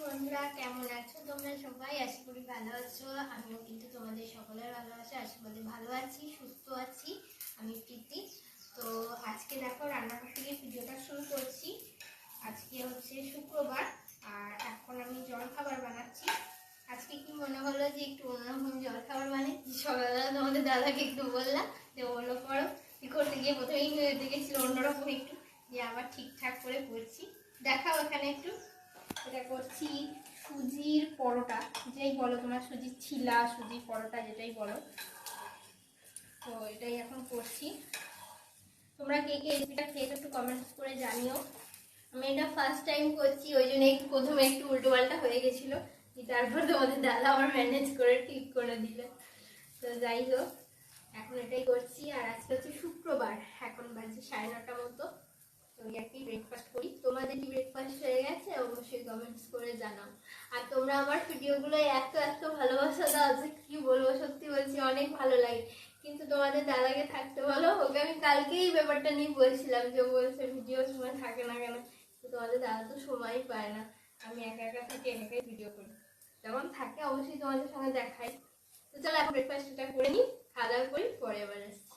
বন্ধুরা, কেমন আছো তোমরা সবাই? আশা করি ভালো আছো। আমিও কিন্তু তোমাদের সকলের ভালোবাসা আশীর্বাদে ভালো আছি, সুস্থ আছি। আমি প্রীতি। তো আজকে দেখো রান্নাঘর থেকে ভিডিওটা শুরু করছি। আজকে হচ্ছে শুক্রবার, আর এখন আমি জলখাবার বানাচ্ছি। আজকে কি মনে হলো যে একটু অন্যরকম জলখাবার বানাচ্ছি। সকালবেলা তোমাদের দাদাকে একটু বললাম যে ওগুলো করো, কি করতে গিয়ে প্রথমেই দেখেছিল অন্যরকম একটু, যে আবার ঠিকঠাক করে করছি। দেখাও এখানে একটু। এটা করছি সুজির পরোটা, যেটাই বলো তোমরা, সুজির ছিলা, সুজির পরোটা যেটাই বলো। তো এটাই এখন করছি। তোমরা কে কে রেসিপিটা খেয়ে একটু কমেন্টস করে জানিও। আমি এটা ফার্স্ট টাইম করছি, ওই জন্য একটু প্রথমে একটু উল্টো পাল্টা হয়ে গেছিলো, তারপর তোমাদের দাদা আমার ম্যানেজ করে ঠিক করে দিল। তো যাই হোক, এখন এটাই করছি। আর আজকে হচ্ছে শুক্রবার, এখন বাজে 9:30 মতো। তো একই ব্রেকফাস্ট করি। তোমাদের কি ব্রেকফাস্ট হয়ে গেছে? অবশ্যই কমেন্টস করে জানাও। আর তোমরা আমার ভিডিওগুলো এত এত ভালোবাসা দাও যে কি বলবো, সত্যি বলছি অনেক ভালো লাগে। কিন্তু তোমাদের দাদাকে থাকতে বলো, ওকে আমি কালকেই ব্যাপারটা নিয়ে বলছিলাম, যে বলছে ভিডিও সময় থাকে না কেন। তো তোমাদের দাদা তো সময়ই পায় না, আমি একা একা থাকি, একাই ভিডিও করি। যখন থাকে অবশ্যই তোমাদের সঙ্গে দেখাই। তো চলো এখন ব্রেকফাস্টটা করে নিই, খাওয়া দাওয়া করি, পরে আবার আসছি।